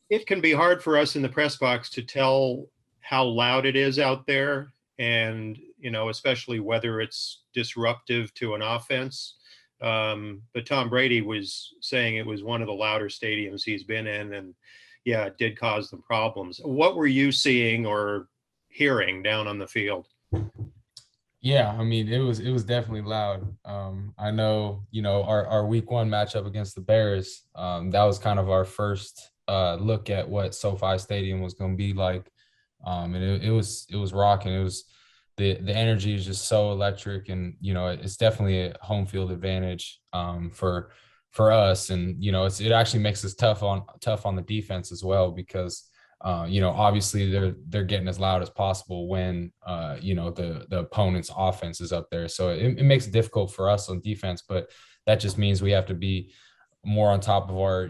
It can be hard for us in the press box to tell how loud it is out there, and especially whether it's disruptive to an offense. But Tom Brady was saying it was one of the louder stadiums he's been in, and yeah, it did cause them problems. What were you seeing or hearing down on the field? Yeah, I mean, it was definitely loud. I know, our week one matchup against the Bears, that was kind of our first look at what SoFi Stadium was going to be like. And it was rocking. It was the energy is just so electric, and it's definitely a home field advantage for us. And it actually makes us tough on the defense as well, because obviously they're getting as loud as possible when the opponent's offense is up there. So it makes it difficult for us on defense, but that just means we have to be more on top of our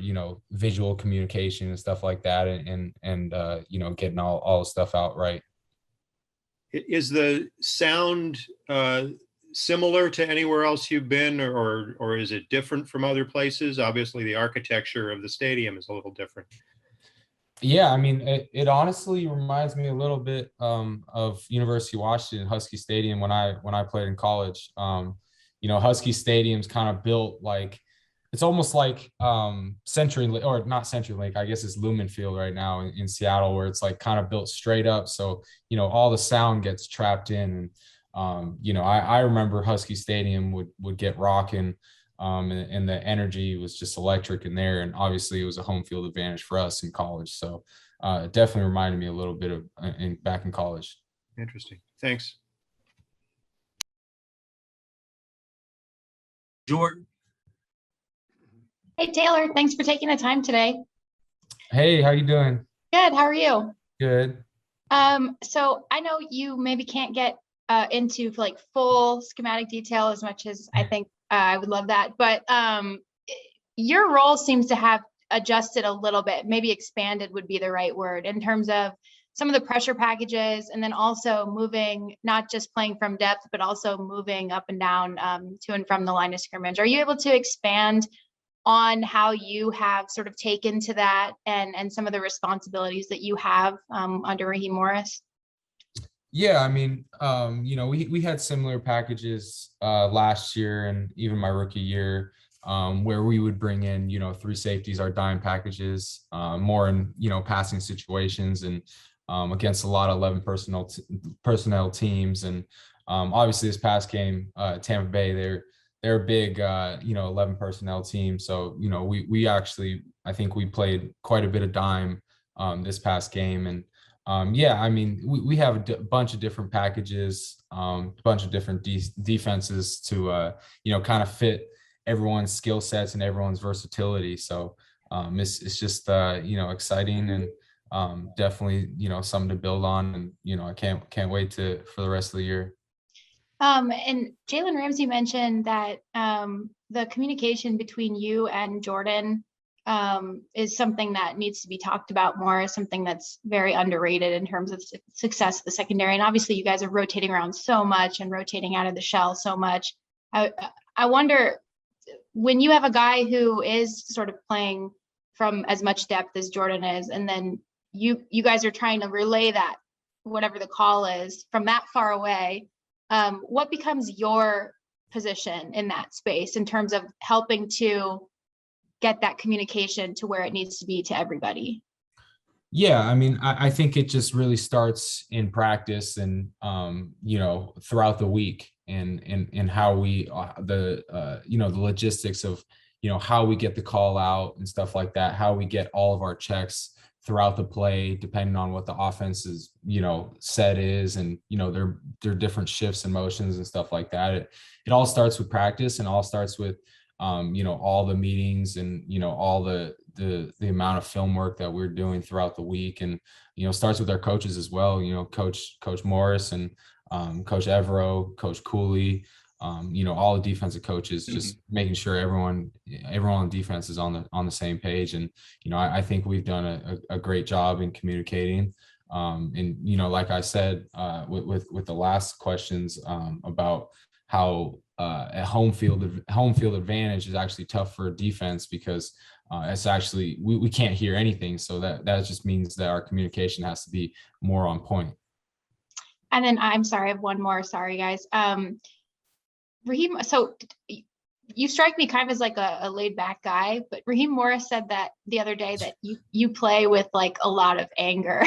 visual communication and stuff like that, and getting all the stuff out right. Is the sound similar to anywhere else you've been, or is it different from other places? Obviously, the architecture of the stadium is a little different. Yeah, I mean, it honestly reminds me a little bit of University of Washington Husky Stadium when I played in college. Husky Stadium's kind of built like, it's almost like CenturyLink, or not CenturyLink, I guess it's Lumen Field right now in Seattle, where it's like kind of built straight up, so all the sound gets trapped in. And I remember Husky Stadium would get rocking. And the energy was just electric in there. And obviously it was a home field advantage for us in college. So it definitely reminded me a little bit of back in college. Interesting. Thanks. Jordan. Hey, Taylor, thanks for taking the time today. Hey, how you doing? Good. How are you? Good. So I know you maybe can't get into like full schematic detail as much as I think I would love that, but your role seems to have adjusted a little bit, maybe expanded would be the right word, in terms of some of the pressure packages, and then also moving, not just playing from depth, but also moving up and down to and from the line of scrimmage. Are you able to expand on how you have sort of taken to that, and some of the responsibilities that you have under Raheem Morris? Yeah, I mean, we had similar packages last year and even my rookie year, where we would bring in, three safeties, our dime packages, more in, passing situations, and against a lot of 11 personnel teams. And obviously this past game, Tampa Bay, they're a big, 11 personnel team. So, we actually, I think we played quite a bit of dime this past game. And yeah, I mean, we have a bunch of different packages, a bunch of different defenses to, kind of fit everyone's skill sets and everyone's versatility. So it's just, exciting, and definitely, something to build on. And, I can't wait for the rest of the year. And Jalen Ramsey mentioned that the communication between you and Jordan is something that needs to be talked about more, something that's very underrated in terms of success of the secondary. And obviously you guys are rotating around so much and rotating out of the shell so much. I wonder, when you have a guy who is sort of playing from as much depth as Jordan is, and then you guys are trying to relay that, whatever the call is, from that far away, what becomes your position in that space in terms of helping to get that communication to where it needs to be to everybody? Yeah, I mean, I think it just really starts in practice, and throughout the week, and how we the logistics of how we get the call out and stuff like that, how we get all of our checks throughout the play, depending on what the offense's set is, and their different shifts and motions and stuff like that. It all starts with practice, and all starts with all the meetings, and all the amount of film work that we're doing throughout the week. And starts with our coaches as well, coach Morris, and Coach Evero, Coach Cooley, all the defensive coaches, just making sure everyone on defense is on the same page. And I think we've done a great job in communicating. And like I said, with the last questions, about how a home field advantage is actually tough for defense, because it's actually we can't hear anything. So that just means that our communication has to be more on point. And then I'm sorry, I have one more. Sorry, guys. Raheem, so you strike me kind of as like a laid back guy, but Raheem Morris said that the other day that you play with like a lot of anger.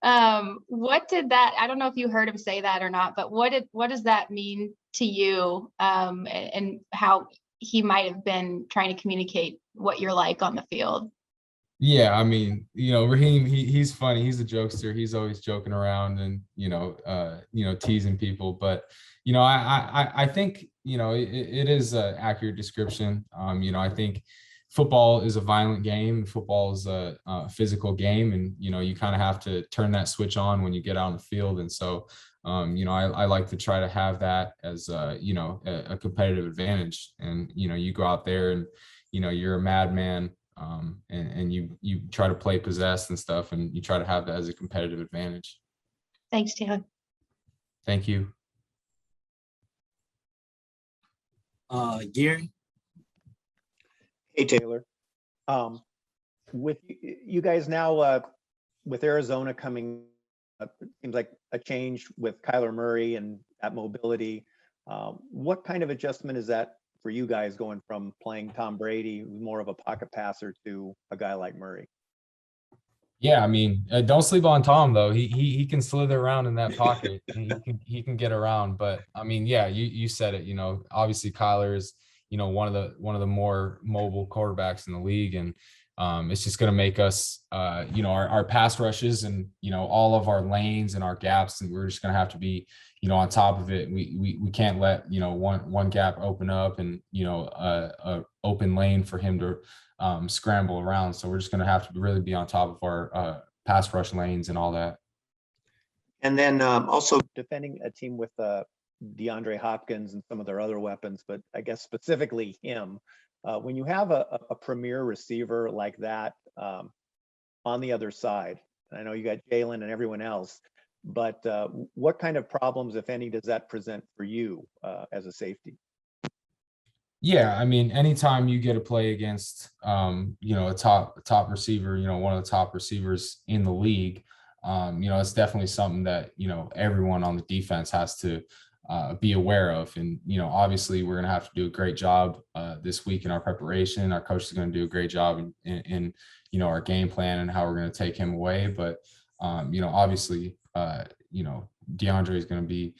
What did that, I don't know if you heard him say that or not, but what does that mean to you, and how he might have been trying to communicate what you're like on the field? Yeah, I mean, Raheem, he's funny. He's a jokester. He's always joking around and teasing people. But I think it is an accurate description. I think football is a violent game. Football is a physical game, and you kind of have to turn that switch on when you get out on the field. And so, I like to try to have that as a competitive advantage. And you go out there and you're a madman. And you try to play possessed and stuff, and you try to have that as a competitive advantage. Thanks, Taylor. Thank you. Gary. Hey, Taylor. With you guys now, with Arizona coming up, it seems like a change with Kyler Murray and that mobility. What kind of adjustment is that for you guys going from playing Tom Brady, who's more of a pocket passer, to a guy like Murray? Yeah, I mean, don't sleep on Tom though. He can slither around in that pocket. he can get around. But I mean, yeah, you said it. Obviously Kyler is one of the more mobile quarterbacks in the league, and it's just going to make us our pass rushes and all of our lanes and our gaps, and we're just going to have to be on top of it. We can't let one gap open up and a open lane for him to scramble around. So we're just going to have to really be on top of our pass rush lanes and all that. And then also defending a team with DeAndre Hopkins and some of their other weapons, but I guess specifically him. When you have a premier receiver like that on the other side, and I know you got Jalen and everyone else, but what kind of problems, if any, does that present for you as a safety? Yeah, I mean, anytime you get a play against a top receiver, one of the top receivers in the league, it's definitely something that everyone on the defense has to be aware of. And obviously we're going to have to do a great job this week in our preparation. Our coach is going to do a great job in our game plan and how we're going to take him away. But obviously DeAndre is going to be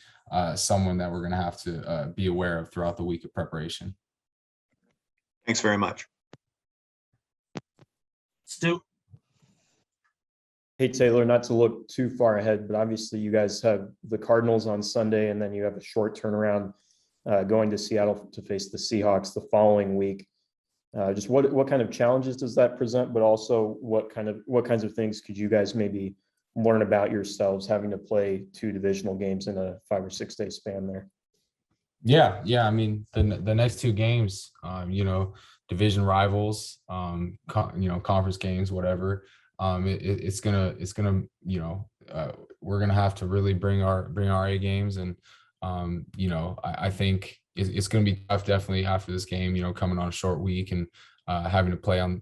someone that we're going to have to be aware of throughout the week of preparation. Thanks very much. Stu. Hey, Taylor, not to look too far ahead, but obviously you guys have the Cardinals on Sunday, and then you have a short turnaround going to Seattle to face the Seahawks the following week. Just what kind of challenges does that present, but also what kinds of things could you guys maybe learn about yourselves having to play 2 divisional games in a 5 or 6 day span there? Yeah. I mean, the next 2 games, division rivals, conference games, whatever. It's gonna we're gonna have to really bring our A games, and I think it's gonna be tough definitely after this game, coming on a short week and having to play on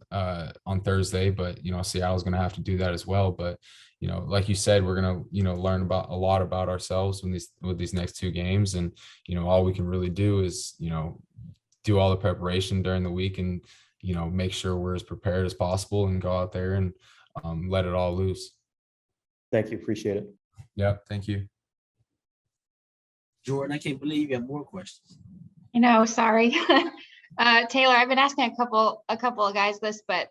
Thursday, but Seattle's gonna have to do that as well. But like you said, we're gonna learn a lot about ourselves with these next 2 games, and all we can really do is do all the preparation during the week and make sure we're as prepared as possible and go out there and let it all loose. Thank you. Appreciate it. Yeah. Thank you. Jordan, I can't believe you have more questions. Sorry. Taylor, I've been asking a couple of guys this, but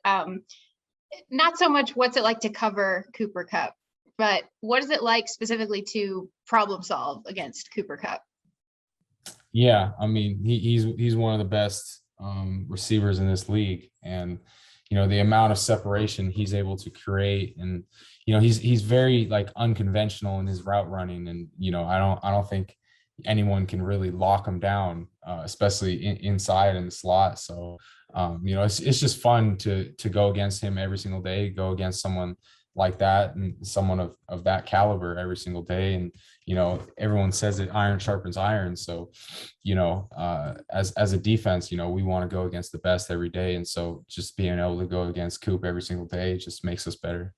not so much what's it like to cover Cooper Kupp, but what is it like specifically to problem solve against Cooper Kupp? Yeah, I mean, he's one of the best receivers in this league, and the amount of separation he's able to create, and he's very like unconventional in his route running, and I don't think anyone can really lock him down, especially inside in the slot. So it's just fun to go against him every single day, go against someone like that and someone of that caliber every single day. And, you know, everyone says that iron sharpens iron. So, you know, as a defense, you know, we want to go against the best every day. And so just being able to go against Kupp every single day just makes us better.